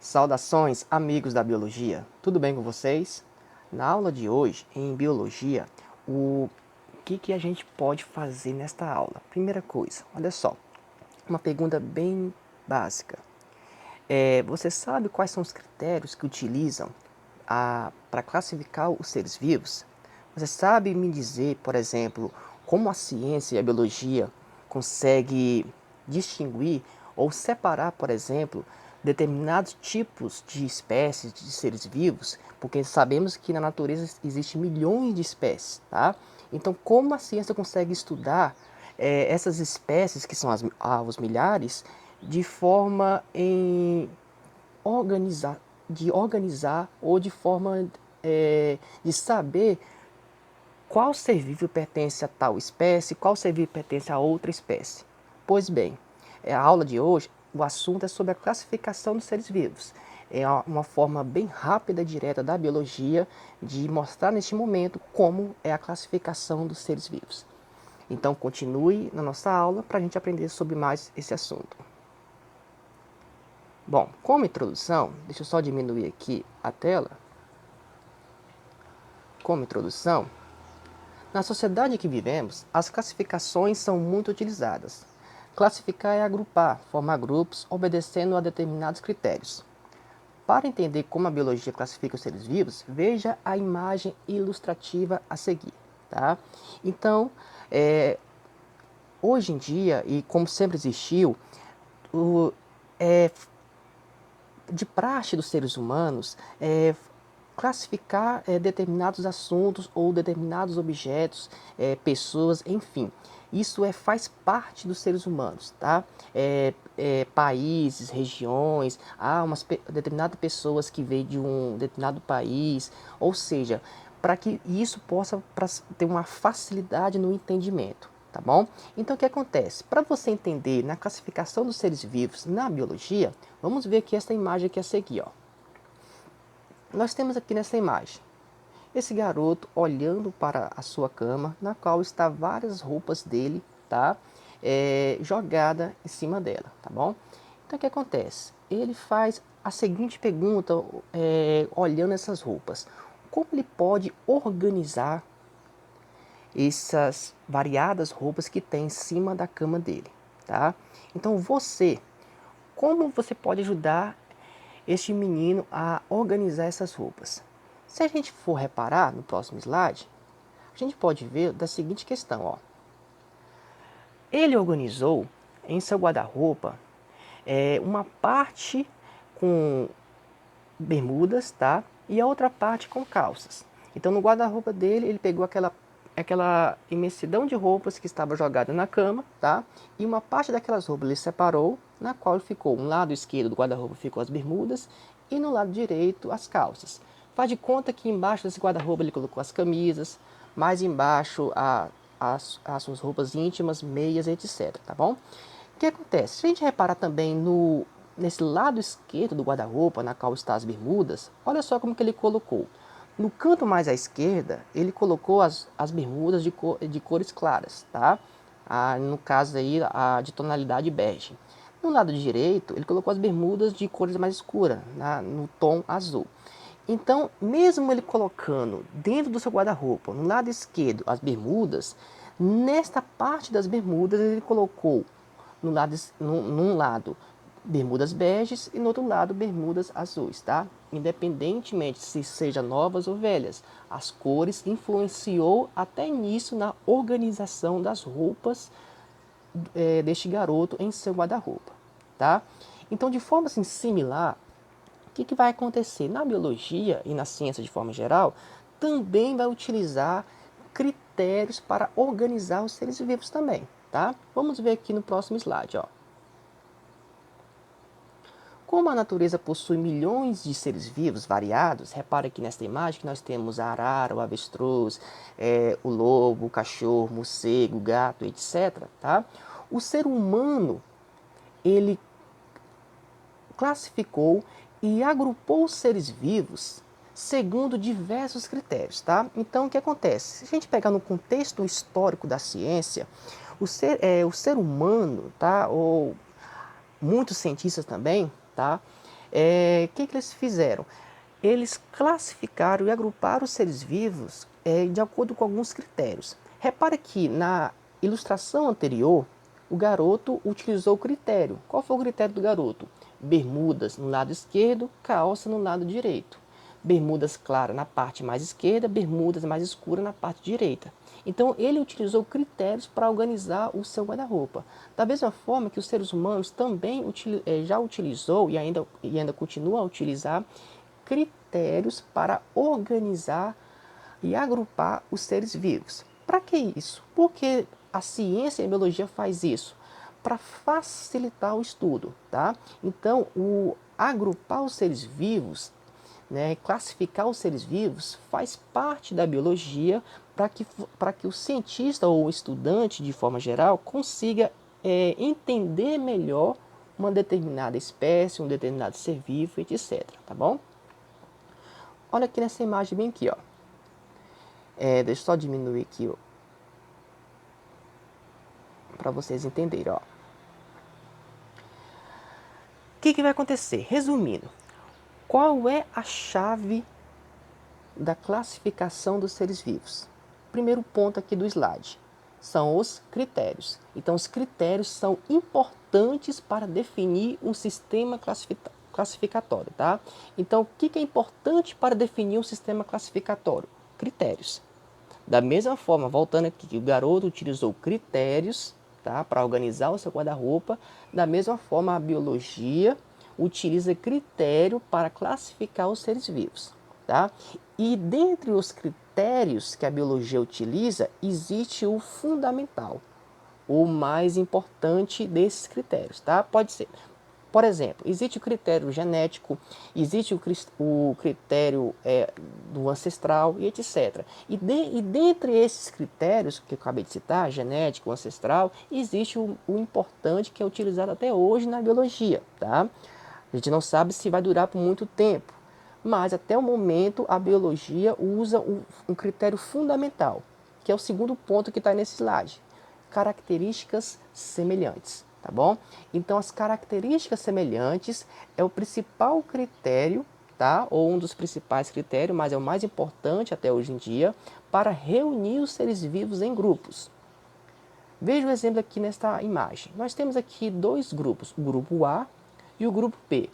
Saudações, amigos da biologia. Tudo bem com vocês? Na aula de hoje, em biologia, o que a gente pode fazer nesta aula? Primeira coisa, olha só, uma pergunta bem básica. Você sabe quais são os critérios que utilizam para classificar os seres vivos? Você sabe me dizer, por exemplo, como a ciência e a biologia consegue distinguir ou separar, por exemplo, determinados tipos de espécies de seres vivos? Porque sabemos que na natureza existem milhões de espécies, tá? Então, como a ciência consegue estudar essas espécies, que são os milhares, de forma organizar, de organizar ou de forma de saber qual ser vivo pertence a tal espécie, qual ser vivo pertence a outra espécie. Pois bem, a aula de hoje, o assunto é sobre a classificação dos seres vivos. É uma forma bem rápida e direta da biologia de mostrar neste momento como é a classificação dos seres vivos. Então continue na nossa aula para a gente aprender sobre mais esse assunto. Bom, como introdução, deixa eu só diminuir aqui a tela. Como introdução, na sociedade em que vivemos, as classificações são muito utilizadas. Classificar é agrupar, formar grupos, obedecendo a determinados critérios. Para entender como a biologia classifica os seres vivos, veja a imagem ilustrativa a seguir. Tá? Então, hoje em dia, e como sempre existiu, de praxe dos seres humanos classificar determinados assuntos ou determinados objetos, pessoas, enfim. Isso faz parte dos seres humanos, tá? Países, regiões, determinadas pessoas que vêm de um determinado país, ou seja, para que isso possa ter uma facilidade no entendimento. Tá bom? Então o que acontece? Para você entender na classificação dos seres vivos na biologia, vamos ver aqui essa imagem aqui a seguir. Ó. Nós temos aqui nessa imagem esse garoto olhando para a sua cama, na qual está várias roupas dele, tá? Jogada em cima dela, tá bom? Então o que acontece? Ele faz a seguinte pergunta, olhando essas roupas: como ele pode organizar essas variadas roupas que tem em cima da cama dele, tá? Então como você pode ajudar este menino a organizar essas roupas? Se a gente for reparar no próximo slide, a gente pode ver da seguinte questão, ó. Ele organizou em seu guarda-roupa uma parte com bermudas, tá? E a outra parte com calças. Então no guarda-roupa dele, ele pegou aquela imensidão de roupas que estava jogada na cama, tá? E uma parte daquelas roupas ele separou, na qual ficou um lado esquerdo do guarda-roupa ficou as bermudas e no lado direito as calças. Faz de conta que embaixo desse guarda-roupa ele colocou as camisas, mais embaixo as suas roupas íntimas, meias, etc, tá bom? O que acontece? Se a gente reparar também nesse lado esquerdo do guarda-roupa, na qual está as bermudas, olha só como que ele colocou. No canto mais à esquerda, ele colocou as bermudas de cores claras, tá? No caso aí, de tonalidade bege. No lado direito, ele colocou as bermudas de cores mais escuras, no tom azul. Então, mesmo ele colocando dentro do seu guarda-roupa, no lado esquerdo, as bermudas, nesta parte das bermudas ele colocou num lado bermudas beges e no outro lado bermudas azuis, tá? Independentemente se sejam novas ou velhas, as cores influenciou até nisso na organização das roupas deste garoto em seu guarda-roupa, tá? Então, de forma assim, similar, o que vai acontecer? Na biologia e na ciência de forma geral, também vai utilizar critérios para organizar os seres vivos também, tá? Vamos ver aqui no próximo slide, ó. Como a natureza possui milhões de seres vivos variados, repara aqui nesta imagem que nós temos a arara, o avestruz, o lobo, o cachorro, o morcego, o gato, etc. Tá? O ser humano, ele classificou e agrupou os seres vivos segundo diversos critérios. Tá? Então, o que acontece? Se a gente pegar no contexto histórico da ciência, o ser humano, tá? Ou muitos cientistas também, tá? que eles fizeram? Eles classificaram e agruparam os seres vivos de acordo com alguns critérios. Repara que na ilustração anterior, o garoto utilizou o critério. Qual foi o critério do garoto? Bermudas no lado esquerdo, calça no lado direito. Bermudas claras na parte mais esquerda, bermudas mais escuras na parte direita. Então ele utilizou critérios para organizar o seu guarda-roupa. Da mesma forma que os seres humanos também já utilizou e ainda continua a utilizar critérios para organizar e agrupar os seres vivos. Para que isso? Porque a ciência e a biologia faz isso para facilitar o estudo, tá? Então, o agrupar os seres vivos, né, classificar os seres vivos faz parte da biologia para que o cientista ou o estudante, de forma geral, consiga entender melhor uma determinada espécie, um determinado ser vivo, etc. Tá bom? Olha aqui nessa imagem bem aqui, ó. Deixa eu só diminuir aqui, para vocês entenderem, ó. O que vai acontecer? Resumindo, qual é a chave da classificação dos seres vivos? Primeiro ponto aqui do slide são os critérios. Então, os critérios são importantes para definir um sistema classificatório, tá? Então, o que é importante para definir um sistema classificatório? Critérios. Da mesma forma, voltando aqui, o garoto utilizou critérios, tá, para organizar o seu guarda-roupa. Da mesma forma, a biologia utiliza critério para classificar os seres vivos, tá? E dentre os critérios que a biologia utiliza, existe o fundamental, o mais importante desses critérios, tá? Pode ser, por exemplo, existe o critério genético, existe o critério do ancestral e etc. E dentre esses critérios que eu acabei de citar, genético, ancestral, existe o importante que é utilizado até hoje na biologia, tá? A gente não sabe se vai durar por muito tempo, mas até o momento a biologia usa um critério fundamental, que é o segundo ponto que está nesse slide: características semelhantes, tá bom? Então as características semelhantes é o principal critério, tá? Ou um dos principais critérios, mas é o mais importante até hoje em dia, para reunir os seres vivos em grupos. Veja o exemplo aqui nesta imagem. Nós temos aqui dois grupos, o grupo A e o grupo B.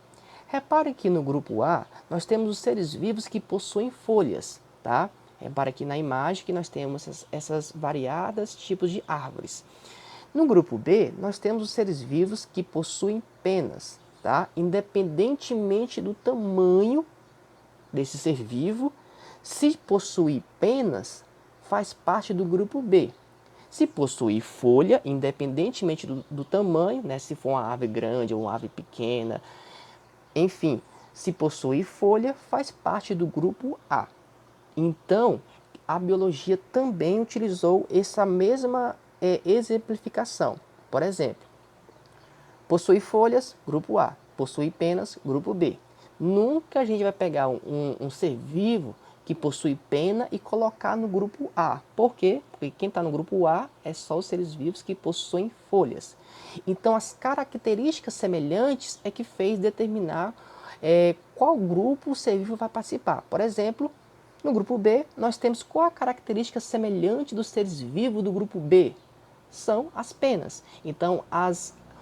Repare que no grupo A nós temos os seres vivos que possuem folhas, tá? Repare aqui na imagem que nós temos essas variadas tipos de árvores. No grupo B nós temos os seres vivos que possuem penas, tá? Independentemente do tamanho desse ser vivo, se possuir penas, faz parte do grupo B. Se possuir folha, independentemente do tamanho, né, se for uma árvore grande ou uma árvore pequena, enfim, se possuir folha, faz parte do grupo A. Então, a biologia também utilizou essa mesma exemplificação. Por exemplo, possui folhas, grupo A. Possui penas, grupo B. Nunca a gente vai pegar um ser vivo que possui pena e colocar no grupo A. Por quê? Porque quem está no grupo A é só os seres vivos que possuem folhas. Então, as características semelhantes é que fez determinar qual grupo o ser vivo vai participar. Por exemplo, no grupo B, nós temos qual a característica semelhante dos seres vivos do grupo B? São as penas. Então,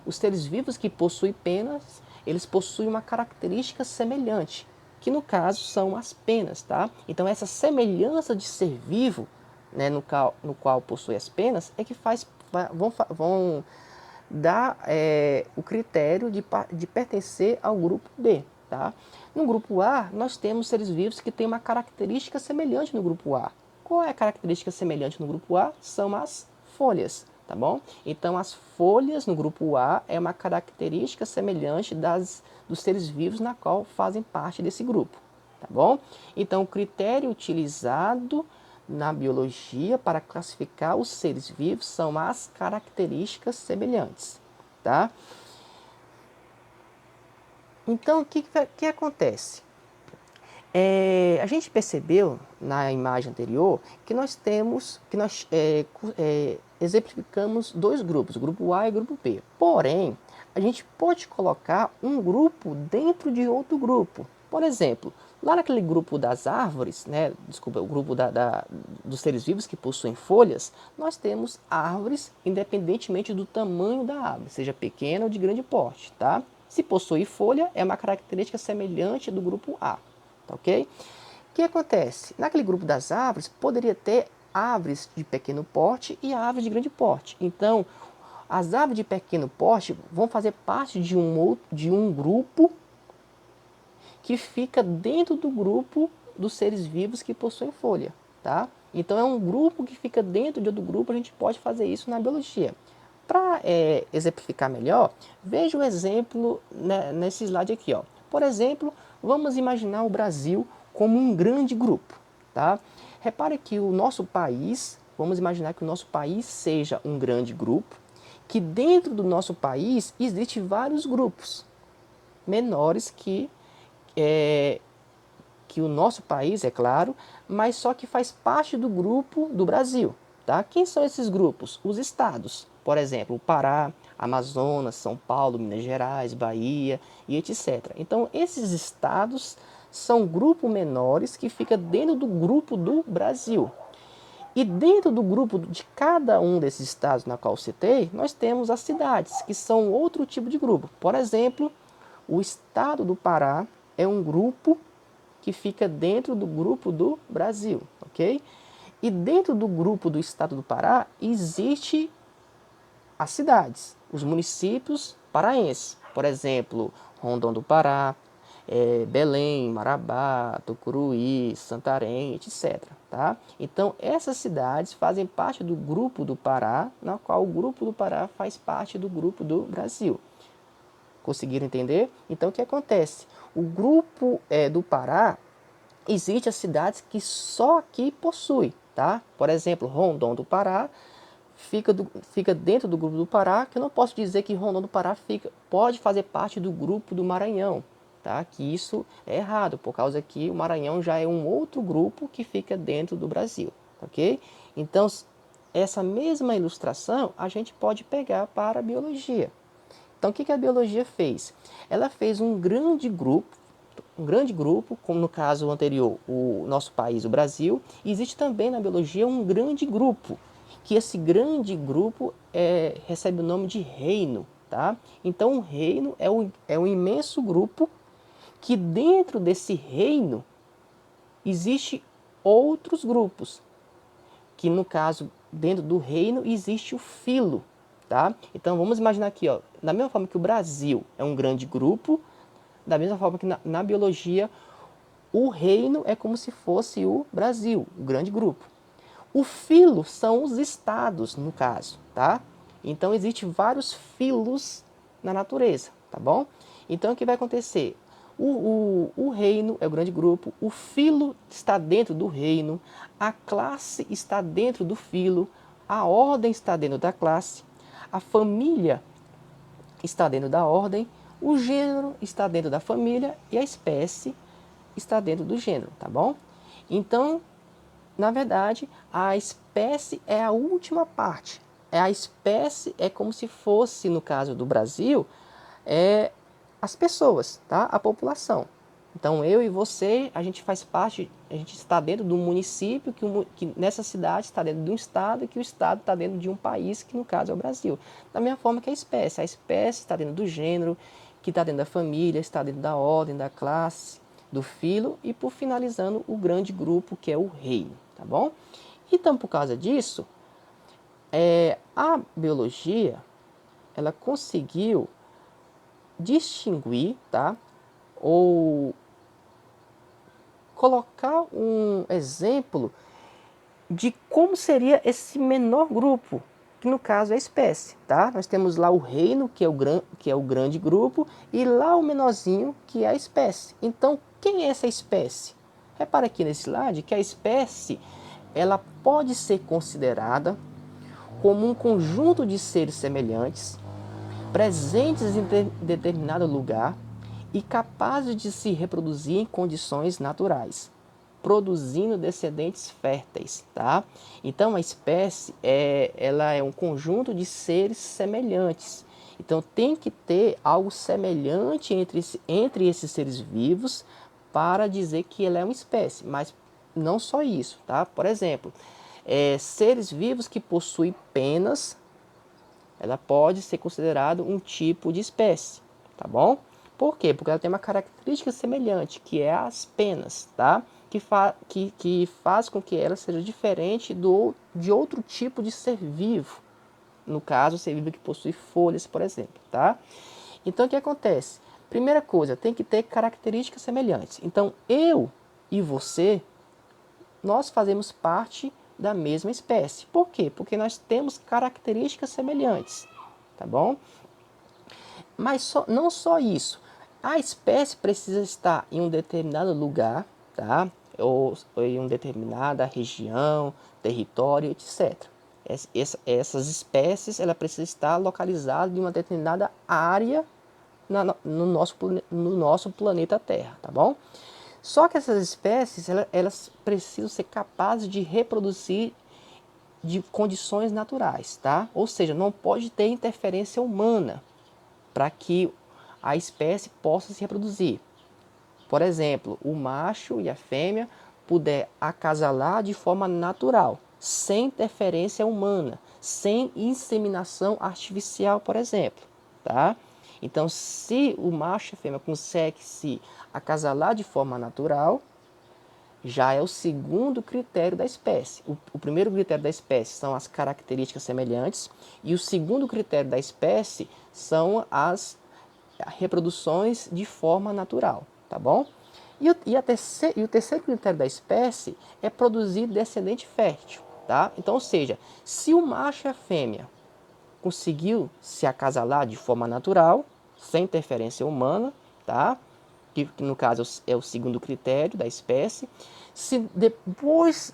os seres vivos que possuem penas, eles possuem uma característica semelhante, que no caso são as penas, tá? Então essa semelhança de ser vivo, né, no qual possui as penas, é que vão dar o critério de pertencer ao grupo B, tá? No grupo A, nós temos seres vivos que têm uma característica semelhante no grupo A. Qual é a característica semelhante no grupo A? São as folhas, tá bom? Então as folhas no grupo A é uma característica semelhante dos seres vivos na qual fazem parte desse grupo, tá bom? Então o critério utilizado na biologia para classificar os seres vivos são as características semelhantes, tá? Então o que acontece? A gente percebeu na imagem anterior que nós exemplificamos dois grupos, o grupo A e o grupo B. Porém, a gente pode colocar um grupo dentro de outro grupo. Por exemplo, lá naquele grupo das árvores, né, desculpa, o grupo dos seres vivos que possuem folhas, nós temos árvores independentemente do tamanho da árvore, seja pequena ou de grande porte, tá? Se possui folha, é uma característica semelhante do grupo A, tá ok? O que acontece? Naquele grupo das árvores, poderia ter árvores de pequeno porte e árvores de grande porte. Então, as árvores de pequeno porte vão fazer parte de um grupo que fica dentro do grupo dos seres vivos que possuem folha, tá? Então, é um grupo que fica dentro de outro grupo, a gente pode fazer isso na biologia. Para exemplificar melhor, veja o exemplo nesse slide aqui, ó. Por exemplo, vamos imaginar o Brasil como um grande grupo, tá? Repare que o nosso país, vamos imaginar que o nosso país seja um grande grupo, que dentro do nosso país existem vários grupos menores que o nosso país, é claro, mas só que faz parte do grupo do Brasil, tá? Quem são esses grupos? Os estados, por exemplo, o Pará, Amazonas, São Paulo, Minas Gerais, Bahia e etc. Então, esses estados são grupos menores que ficam dentro do grupo do Brasil. E dentro do grupo de cada um desses estados na qual eu citei, nós temos as cidades, que são outro tipo de grupo. Por exemplo, o estado do Pará é um grupo que fica dentro do grupo do Brasil, ok? E dentro do grupo do estado do Pará existe as cidades, os municípios paraenses. Por exemplo, Rondon do Pará, Belém, Marabá, Tucuruí, Santarém, etc. Tá? Então, essas cidades fazem parte do grupo do Pará, na qual o grupo do Pará faz parte do grupo do Brasil. Conseguiram entender? Então, o que acontece? O grupo do Pará, existem as cidades que só aqui possui, tá? Por exemplo, Rondon do Pará fica dentro do grupo do Pará, que eu não posso dizer que Rondon do Pará pode fazer parte do grupo do Maranhão, tá? Que isso é errado, por causa que o Maranhão já é um outro grupo que fica dentro do Brasil, ok? Então, essa mesma ilustração a gente pode pegar para a biologia. Então, o que a biologia fez? Ela fez um grande grupo, como no caso anterior, o nosso país, o Brasil. E existe também na biologia um grande grupo, que esse grande grupo recebe o nome de reino. Tá? Então, o reino é um imenso grupo que dentro desse reino existe outros grupos, que no caso, dentro do reino, existe o filo. Tá? Então, vamos imaginar aqui, ó, da mesma forma que o Brasil é um grande grupo, da mesma forma que na biologia, o reino é como se fosse o Brasil, o grande grupo. O filo são os estados, no caso, tá? Então, existem vários filos na natureza, tá bom? Então, o que vai acontecer? O reino é o grande grupo, o filo está dentro do reino, a classe está dentro do filo, a ordem está dentro da classe, a família está dentro da ordem, o gênero está dentro da família e a espécie está dentro do gênero, tá bom? Então, na verdade, a espécie é a última parte. A espécie é como se fosse, no caso do Brasil, as pessoas, tá? A população. Então, eu e você, a gente faz parte, a gente está dentro de um município, que nessa cidade está dentro de um estado, e que o estado está dentro de um país, que no caso é o Brasil. Da mesma forma que a espécie está dentro do gênero, que está dentro da família, está dentro da ordem, da classe, do filo, e por finalizando, o grande grupo, que é o reino, tá bom? Então, por causa disso, a biologia, ela conseguiu distinguir, tá? Ou colocar um exemplo de como seria esse menor grupo, que no caso é a espécie, tá? Nós temos lá o reino, que é o grande grupo, e lá o menorzinho, que é a espécie. Então, quem é essa espécie? Repara aqui nesse slide que a espécie, ela pode ser considerada como um conjunto de seres semelhantes, presentes em determinado lugar e capazes de se reproduzir em condições naturais, produzindo descendentes férteis, tá? Então a espécie ela é um conjunto de seres semelhantes Então tem que ter algo semelhante entre esses seres vivos para dizer que ela é uma espécie, mas não só isso, tá? Por exemplo, seres vivos que possuem penas, ela pode ser considerado um tipo de espécie, tá bom? Por quê? Porque ela tem uma característica semelhante, que é as penas, tá? Que faz com que ela seja diferente de outro tipo de ser vivo. No caso, o ser vivo que possui folhas, por exemplo, tá? Então, o que acontece? Primeira coisa, tem que ter características semelhantes. Então, eu e você, nós fazemos parte da mesma espécie. Por quê? Porque nós temos características semelhantes, tá bom? Mas não só isso. A espécie precisa estar em um determinado lugar, tá? Ou em uma determinada região, território, etc. Essas espécies ela precisa estar localizada em uma determinada área no nosso planeta Terra, tá bom? Só que essas espécies elas precisam ser capazes de reproduzir de condições naturais, tá? Ou seja, não pode ter interferência humana para que a espécie possa se reproduzir. Por exemplo, o macho e a fêmea puder acasalar de forma natural, sem interferência humana, sem inseminação artificial, por exemplo, tá? Então, se o macho e a fêmea conseguem se acasalar de forma natural, já é o segundo critério da espécie. O primeiro critério da espécie são as características semelhantes e o segundo critério da espécie são as reproduções de forma natural, tá bom? E o terceiro critério da espécie é produzir descendente fértil, tá? Então, ou seja, se o macho e a fêmea conseguiu se acasalar de forma natural, sem interferência humana, tá? Que no caso é o segundo critério da espécie, se depois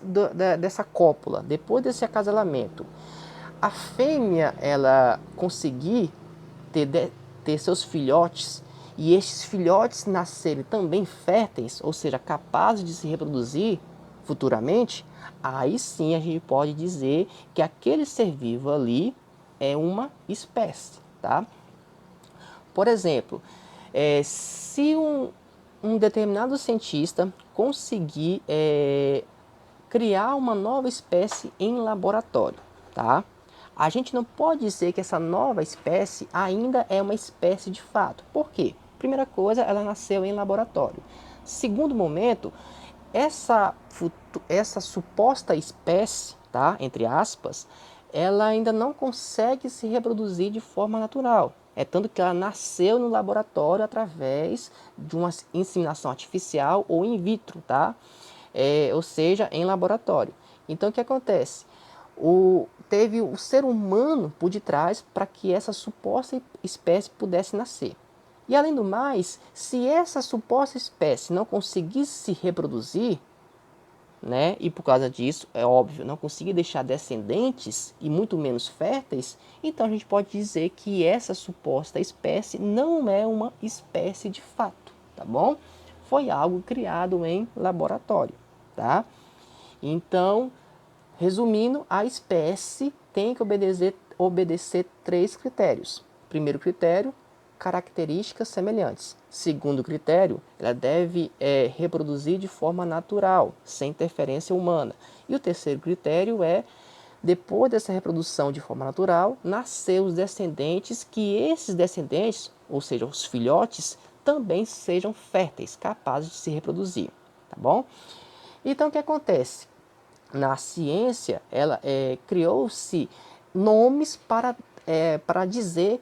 dessa cópula, depois desse acasalamento, a fêmea ela conseguir ter seus filhotes e estes filhotes nascerem também férteis, ou seja, capazes de se reproduzir futuramente, aí sim a gente pode dizer que aquele ser vivo ali é uma espécie, tá? Por exemplo, se um determinado cientista conseguir criar uma nova espécie em laboratório, tá? A gente não pode dizer que essa nova espécie ainda é uma espécie de fato. Por quê? Primeira coisa, ela nasceu em laboratório. Segundo momento, essa suposta espécie, tá? Entre aspas, ela ainda não consegue se reproduzir de forma natural. É tanto que ela nasceu no laboratório através de uma inseminação artificial ou in vitro, tá? Ou seja, em laboratório. Então, o que acontece? Teve o ser humano por detrás para que essa suposta espécie pudesse nascer. E além do mais, se essa suposta espécie não conseguisse se reproduzir, né, e por causa disso, é óbvio, não conseguir deixar descendentes e muito menos férteis, então a gente pode dizer que essa suposta espécie não é uma espécie de fato, tá bom? Foi algo criado em laboratório, tá? Então, resumindo, a espécie tem que obedecer três critérios. Primeiro critério, características semelhantes. Segundo critério, ela deve reproduzir de forma natural, sem interferência humana. E o terceiro critério é, depois dessa reprodução de forma natural, nascer os descendentes, que esses descendentes, ou seja, os filhotes, também sejam férteis, capazes de se reproduzir, tá bom? Então, o que acontece? Na ciência, criou-se nomes para dizer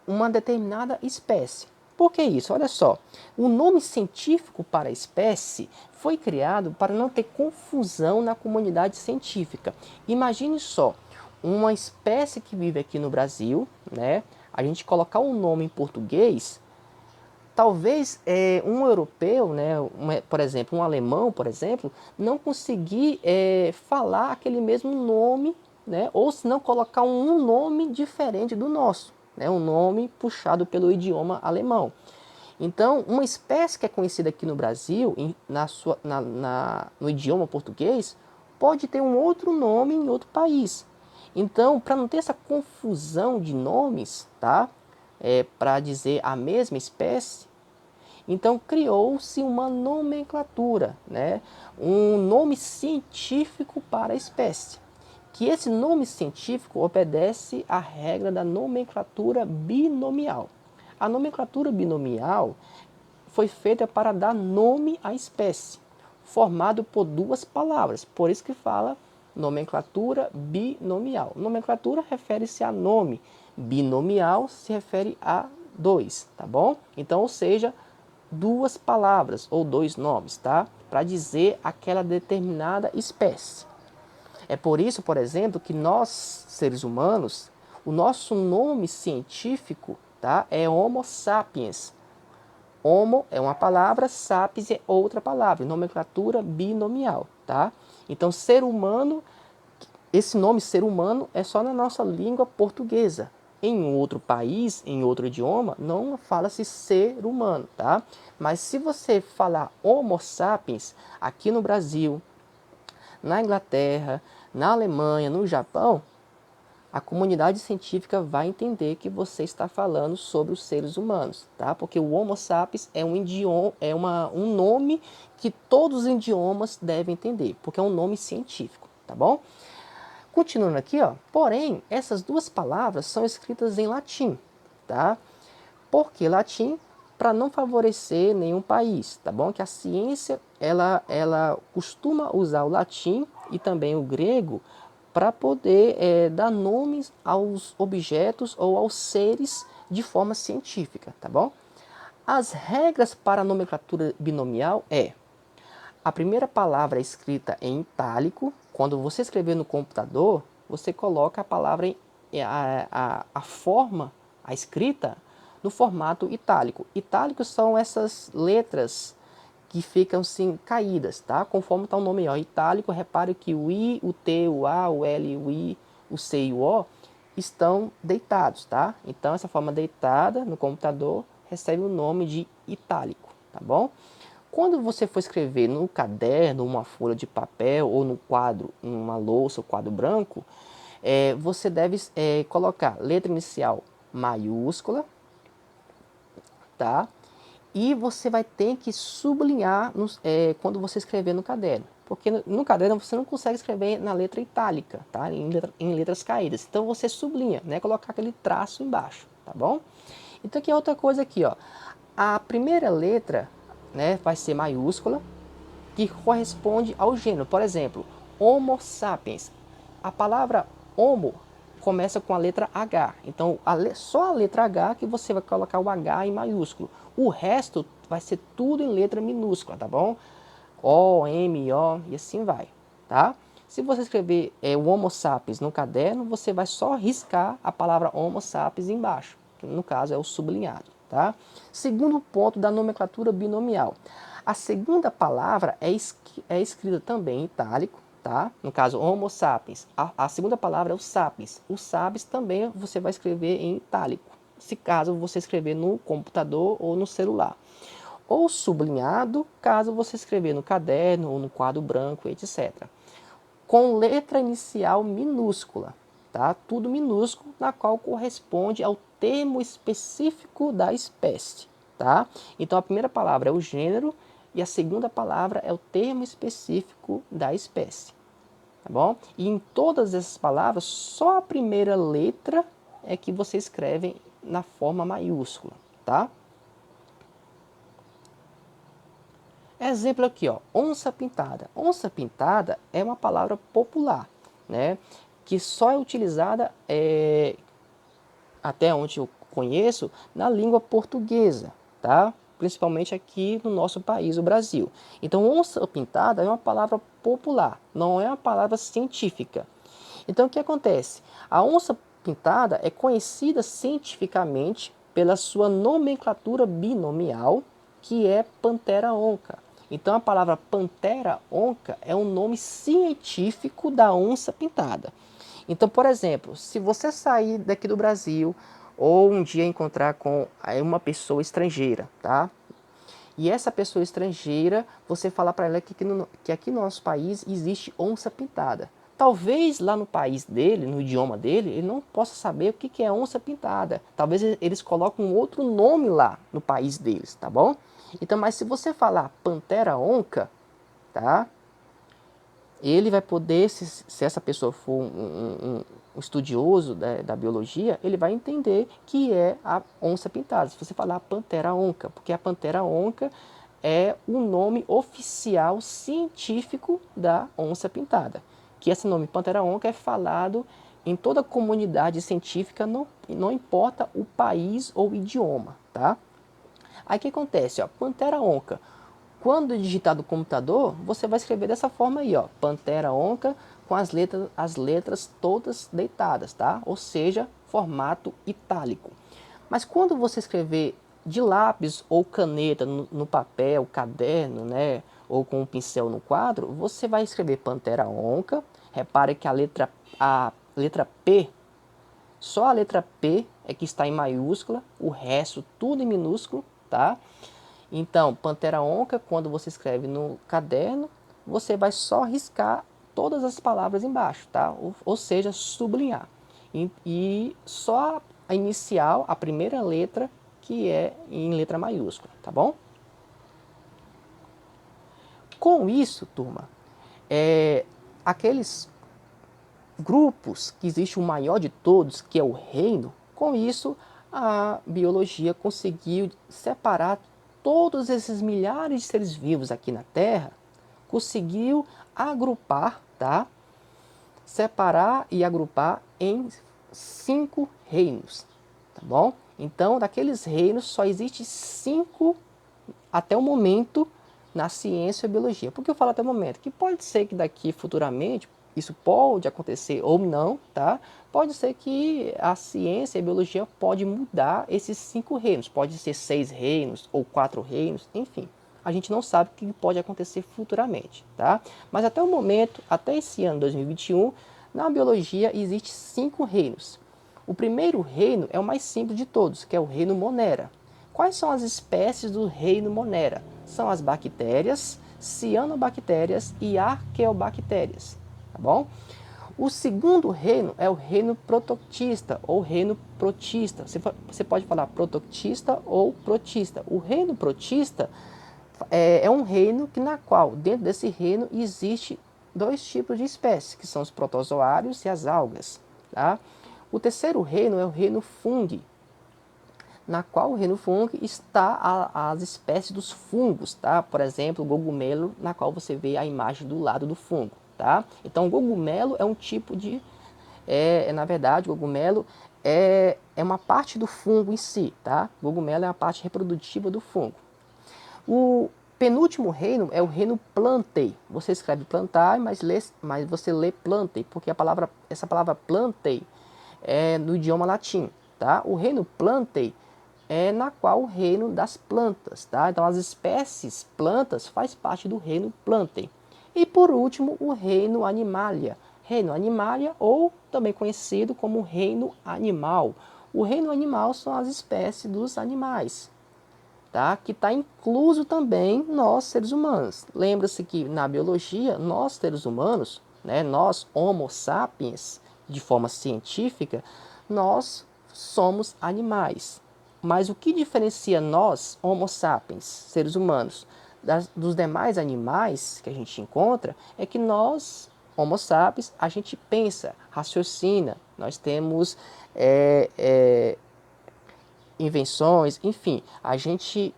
uma determinada espécie. Por que isso? Olha só, o nome científico para a espécie foi criado para não ter confusão na comunidade científica. Imagine só, uma espécie que vive aqui no Brasil, né? A gente colocar um nome em português, talvez um europeu, né, por exemplo, um alemão, por exemplo, não conseguir falar aquele mesmo nome, né, ou se não colocar um nome diferente do nosso, né, um nome puxado pelo idioma alemão. Então, uma espécie que é conhecida aqui no Brasil, no idioma português, pode ter um outro nome em outro país. Então, para não ter essa confusão de nomes, tá? para dizer a mesma espécie, então criou-se uma nomenclatura, né? Um nome científico para a espécie. Que esse nome científico obedece à regra da nomenclatura binomial. A nomenclatura binomial foi feita para dar nome à espécie, formado por duas palavras. Por isso que fala nomenclatura binomial. Nomenclatura refere-se a nome, binomial se refere a dois, tá bom? Então, ou seja, duas palavras ou dois nomes, tá? Para dizer aquela determinada espécie. É por isso, por exemplo, que nós, seres humanos, o nosso nome científico, tá, é Homo sapiens. Homo é uma palavra, sapiens é outra palavra, nomenclatura binomial, tá? Então, ser humano, esse nome ser humano é só na nossa língua portuguesa. Em outro país, em outro idioma, não fala-se ser humano, tá? Mas se você falar Homo sapiens aqui no Brasil, na Inglaterra, na Alemanha, no Japão, a comunidade científica vai entender que você está falando sobre os seres humanos, tá? Porque o Homo sapiens é um idioma, um nome que todos os idiomas devem entender, porque é um nome científico, tá bom? Continuando aqui, ó, porém, essas duas palavras são escritas em latim, tá? Por que latim? Para não favorecer nenhum país, tá bom? Que a ciência, ela costuma usar o latim e também o grego para poder dar nomes aos objetos ou aos seres de forma científica, tá bom? As regras para a nomenclatura binomial a primeira palavra é escrita em itálico. Quando você escrever no computador, você coloca a palavra, a forma, a escrita, no formato itálico. Itálicos são essas letras que ficam assim caídas, tá? Conforme está o nome, ó, itálico, repare que o I, o T, o A, o L, o I, o C e o O estão deitados, tá? Então essa forma deitada no computador recebe o nome de itálico, tá bom? Quando você for escrever no caderno, uma folha de papel ou no quadro, uma louça ou quadro branco, você deve colocar letra inicial maiúscula, tá? E você vai ter que sublinhar quando você escrever no caderno. Porque no caderno você não consegue escrever na letra itálica, tá? Em letras caídas. Então você sublinha, né? Colocar aquele traço embaixo, tá bom? Então aqui é outra coisa aqui, ó. A primeira letra, né, vai ser maiúscula, que corresponde ao gênero. Por exemplo, Homo sapiens. A palavra Homo começa com a letra H. Então, só a letra H que você vai colocar o H em maiúsculo. O resto vai ser tudo em letra minúscula, tá bom? O, M, O e assim vai, tá? Se você escrever o Homo sapiens no caderno, você vai só riscar a palavra Homo sapiens embaixo, que no caso é o sublinhado, tá? Segundo ponto da nomenclatura binomial. A segunda palavra é escrita também em itálico, tá? No caso, Homo sapiens. A segunda palavra é o sapiens. O sapiens também você vai escrever em itálico, se caso você escrever no computador ou no celular. Ou sublinhado, caso você escrever no caderno ou no quadro branco, etc. Com letra inicial minúscula, tá? Tudo minúsculo, na qual corresponde ao termo específico da espécie, tá? Então a primeira palavra é o gênero e a segunda palavra é o termo específico da espécie, tá bom? E em todas essas palavras, só a primeira letra é que você escreve na forma maiúscula, tá? Exemplo aqui, ó, onça pintada. Onça pintada é uma palavra popular, né? Que só é utilizada, até onde eu conheço, na língua portuguesa, tá? Principalmente aqui no nosso país, o Brasil. Então, onça pintada é uma palavra popular, não é uma palavra científica. Então, o que acontece? A onça pintada é conhecida cientificamente pela sua nomenclatura binomial, que é Panthera onca. Então, a palavra Panthera onca é um nome científico da onça pintada. Então, por exemplo, se você sair daqui do Brasil ou um dia encontrar com uma pessoa estrangeira, tá? E essa pessoa estrangeira, você fala para ela que aqui no nosso país existe onça pintada. talvez lá no país dele, no idioma dele, ele não possa saber o que é onça pintada. Talvez eles coloquem um outro nome lá no país deles, tá bom? Então, mas se você falar pantera onca, tá? Ele vai poder, se essa pessoa for um estudioso da biologia, ele vai entender que é a onça pintada. Se você falar pantera onca, porque a pantera onca é o nome oficial científico da onça pintada. Que esse nome pantera onca é falado em toda a comunidade científica, não importa o país ou o idioma, tá? Aí o que acontece? Ó, pantera onca. Quando digitar do computador, você vai escrever dessa forma aí, ó, pantera onca com as letras todas deitadas, tá? Ou seja, formato itálico. Mas quando você escrever de lápis ou caneta no papel, caderno, né, ou com um pincel no quadro, você vai escrever pantera onca. Repare que a letra P, só a letra P é que está em maiúscula, o resto tudo em minúsculo, tá? Então, pantera onca, quando você escreve no caderno, você vai só riscar todas as palavras embaixo, tá? Ou seja, sublinhar. E só a inicial, a primeira letra, que é em letra maiúscula, tá bom? Com isso, turma, aqueles grupos que existe o maior de todos, que é o reino, com isso a biologia conseguiu separar todos esses milhares de seres vivos aqui na Terra, conseguiu agrupar, tá? Separar e agrupar em 5 reinos, tá bom? Então, daqueles reinos só existe 5 até o momento na ciência e biologia. Por que eu falo até o momento? Que pode ser que daqui futuramente isso pode acontecer ou não, tá? Pode ser que a ciência e a biologia pode mudar esses 5 reinos. Pode ser 6 reinos ou 4 reinos, enfim. A gente não sabe o que pode acontecer futuramente, tá? Mas até o momento, até esse ano 2021, na biologia existe 5 reinos. O primeiro reino é o mais simples de todos, que é o reino Monera. Quais são as espécies do reino Monera? São as bactérias, cianobactérias e arqueobactérias, tá bom? O segundo reino é o reino protoctista ou reino protista. Você pode falar protoctista ou protista. O reino protista é um reino na qual, dentro desse reino, existe 2 tipos de espécies, que são os protozoários e as algas, tá? O terceiro reino é o reino fungi, na qual o reino fungo está as espécies dos fungos, tá? Por exemplo, o cogumelo, na qual você vê a imagem do lado do fungo, tá? Então, o cogumelo é um tipo de... na verdade, o cogumelo é uma parte do fungo em si, tá? O cogumelo é a parte reprodutiva do fungo. O penúltimo reino é o reino plantei. Você escreve plantae, mas você lê plantei, porque essa palavra plantei é no idioma latim, tá? O reino plantei é na qual o reino das plantas, tá? Então as espécies plantas faz parte do reino plantei. E por último, o reino animalia. Reino animalia, ou também conhecido como reino animal. O reino animal são as espécies dos animais, tá? Que está incluso também nós, seres humanos. Lembra-se que na biologia, nós, seres humanos, né, nós, Homo sapiens, de forma científica, nós somos animais. Mas o que diferencia nós, Homo sapiens, seres humanos, dos demais animais que a gente encontra, é que nós, Homo sapiens, a gente pensa, raciocina, nós temos invenções, enfim, a gente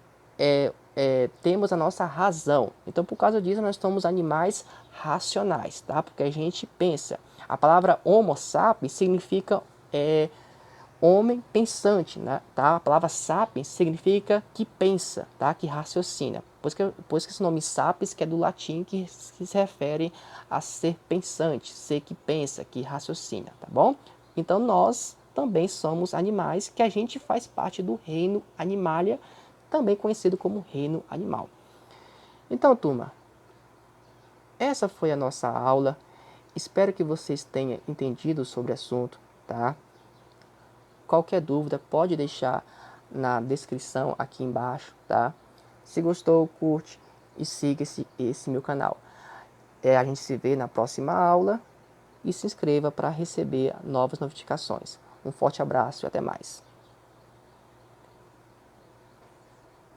temos a nossa razão. Então, por causa disso, nós somos animais racionais, tá? Porque a gente pensa. A palavra Homo sapiens significa homem pensante, né? Tá? A palavra sapiens significa que pensa, tá? Que raciocina. Pois que esse nome sapiens, que é do latim, que se refere a ser pensante, ser que pensa, que raciocina, tá bom? Então nós também somos animais, que a gente faz parte do reino animalia, também conhecido como reino animal. Então, turma, essa foi a nossa aula. Espero que vocês tenham entendido sobre o assunto, tá? Qualquer dúvida pode deixar na descrição aqui embaixo, tá? Se gostou, curte e siga esse meu canal. A gente se vê na próxima aula. e se inscreva para receber novas notificações. Um forte abraço e até mais.